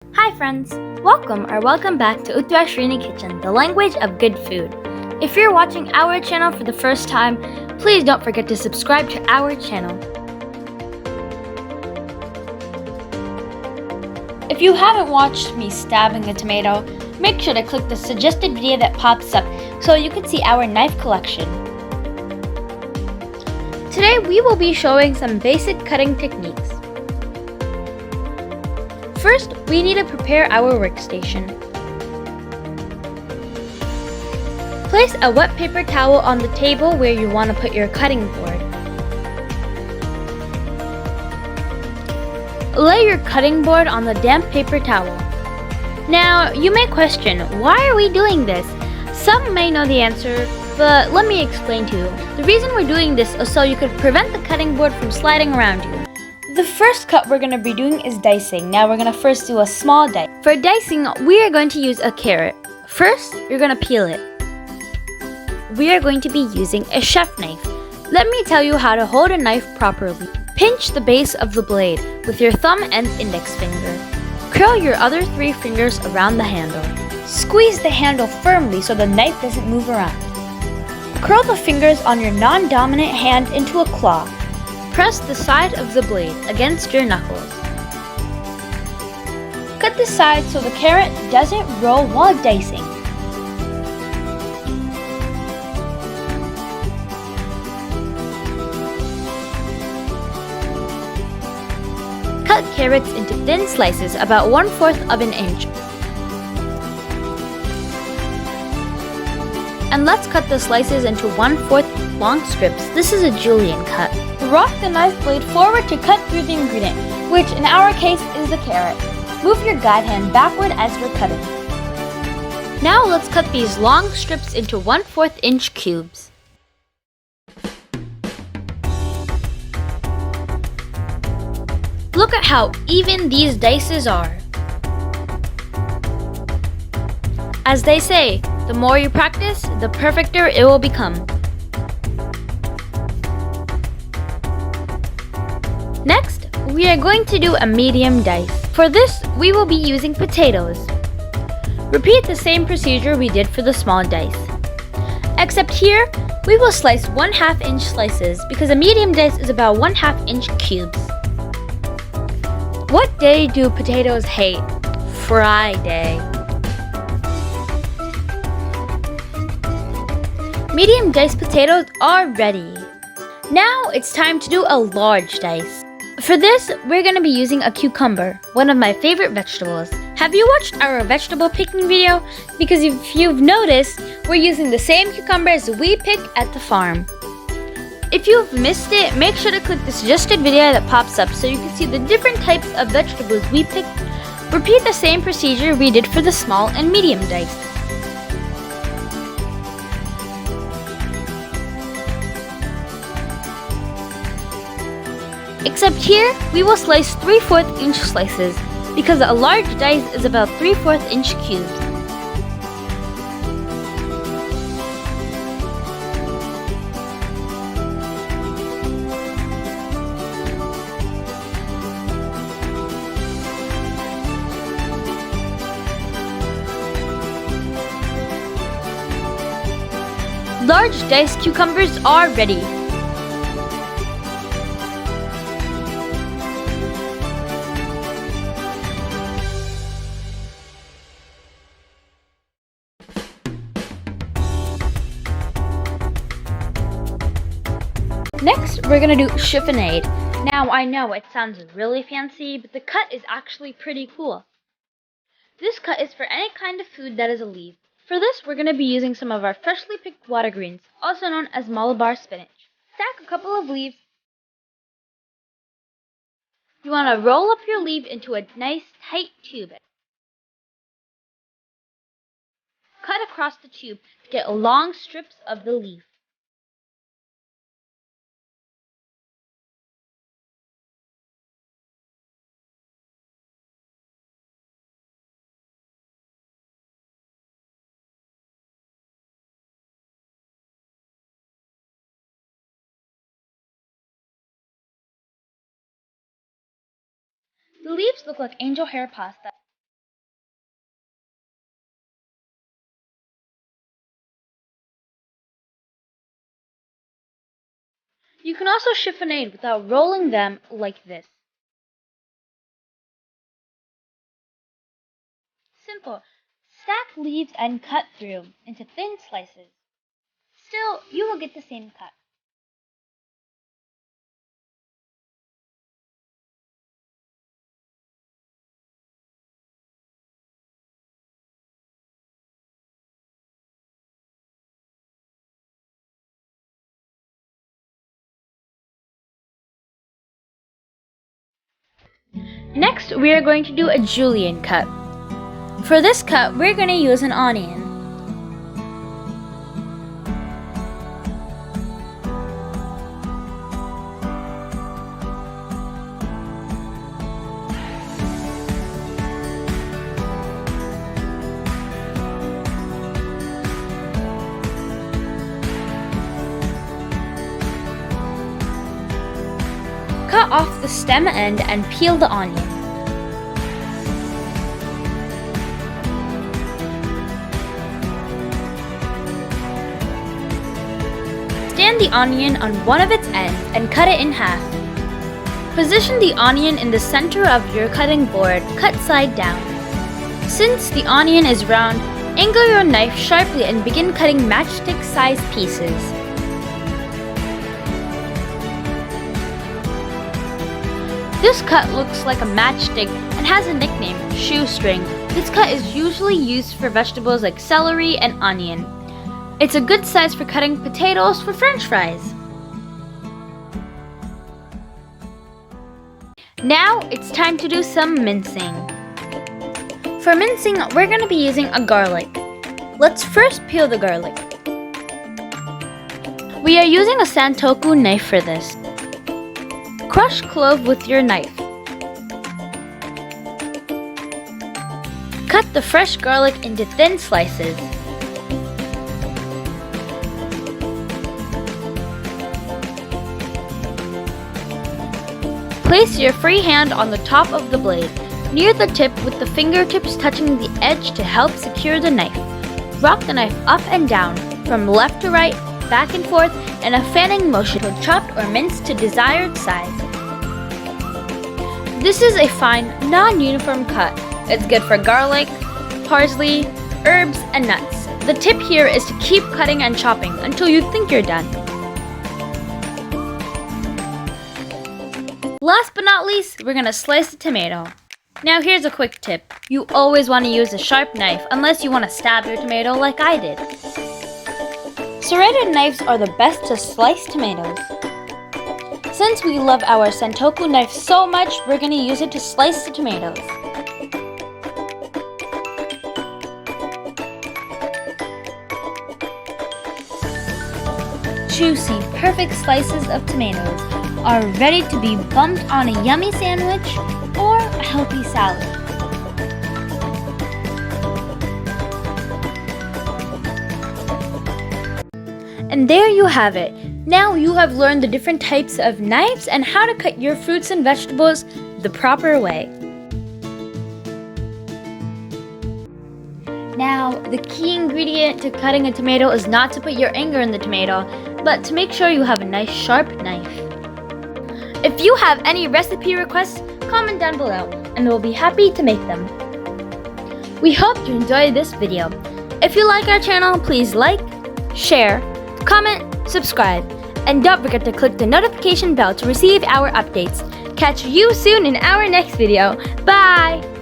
Hi friends! Welcome back to Uttara Kitchen, the language of good food. If you're watching our channel for the first time, please don't forget to subscribe to our channel. If you haven't watched me stabbing a tomato, make sure to click the suggested video that pops up so you can see our knife collection. Today we will be showing some basic cutting techniques. First, we need to prepare our workstation. Place a wet paper towel on the table where you want to put your cutting board. Lay your cutting board on the damp paper towel. Now, you may question, why are we doing this? Some may know the answer, but let me explain to you. The reason we're doing this is so you could prevent the cutting board from sliding around you. The first cut we're going to be doing is dicing. Now we're going to first do a small dice. For dicing, we are going to use a carrot. First, you're going to peel it. We are going to be using a chef knife. Let me tell you how to hold a knife properly. Pinch the base of the blade with your thumb and index finger. Curl your other 3 fingers around the handle. Squeeze the handle firmly so the knife doesn't move around. Curl the fingers on your non-dominant hand into a claw. Press the side of the blade against your knuckles. Cut the side so the carrot doesn't roll while dicing. Cut carrots into thin slices about 1/4 of an inch. And let's cut the slices into 1/4 long strips. This is a Julienne cut. Rock the knife blade forward to cut through the ingredient, which in our case is the carrot. Move your guide hand backward as you're cutting. Now let's cut these long strips into 1/4 inch cubes. Look at how even these dices are. As they say, the more you practice, the perfecter it will become. Next, we are going to do a medium dice. For this, we will be using potatoes. Repeat the same procedure we did for the small dice. Except here, we will slice 1/2 inch slices because a medium dice is about 1/2 inch cubes. What day do potatoes hate? Friday. Medium diced potatoes are ready. Now it's time to do a large dice. For this, we're going to be using a cucumber, one of my favorite vegetables. Have you watched our vegetable picking video? Because if you've noticed, we're using the same cucumbers we pick at the farm. If you've missed it, make sure to click the suggested video that pops up so you can see the different types of vegetables we picked. Repeat the same procedure we did for the small and medium dice. Except here, we will slice 3/4 inch slices because a large dice is about 3/4 inch cubes. Large diced cucumbers are ready. Next, we're gonna do chiffonade. Now, I know it sounds really fancy, but the cut is actually pretty cool. This cut is for any kind of food that is a leaf. For this, we're gonna be using some of our freshly picked water greens, also known as Malabar spinach. Stack a couple of leaves. You wanna roll up your leaf into a nice tight tube. Cut across the tube to get long strips of the leaf. The leaves look like angel hair pasta. You can also chiffonade without rolling them like this. Simple. Stack leaves and cut through into thin slices. Still, you will get the same cut. Next, we are going to do a Julienne cut. For this cut, we're going to use an onion. Cut off the stem end and peel the onion. Stand the onion on one of its ends and cut it in half. Position the onion in the center of your cutting board, cut side down. Since the onion is round, angle your knife sharply and begin cutting matchstick-sized pieces. This cut looks like a matchstick and has a nickname, shoestring. This cut is usually used for vegetables like celery and onion. It's a good size for cutting potatoes for French fries. Now it's time to do some mincing. For mincing, we're going to be using a garlic. Let's first peel the garlic. We are using a santoku knife for this. Crush clove with your knife. Cut the fresh garlic into thin slices. Place your free hand on the top of the blade, near the tip with the fingertips touching the edge to help secure the knife. Rock the knife up and down, from left to right, back and forth, in a fanning motion until chopped or minced to desired size. This is a fine, non-uniform cut. It's good for garlic, parsley, herbs, and nuts. The tip here is to keep cutting and chopping until you think you're done. Last but not least, we're gonna slice the tomato. Now here's a quick tip. You always want to use a sharp knife unless you want to stab your tomato like I did. Serrated knives are the best to slice tomatoes. Since we love our santoku knife so much, we're going to use it to slice the tomatoes. Juicy, perfect slices of tomatoes are ready to be bumped on a yummy sandwich or a healthy salad. And there you have it. Now you have learned the different types of knives and how to cut your fruits and vegetables the proper way. Now, the key ingredient to cutting a tomato is not to put your anger in the tomato, but to make sure you have a nice sharp knife. If you have any recipe requests, comment down below and we'll be happy to make them. We hope you enjoyed this video. If you like our channel, please like, share, comment, subscribe, and don't forget to click the notification bell to receive our updates. Catch you soon in our next video. Bye!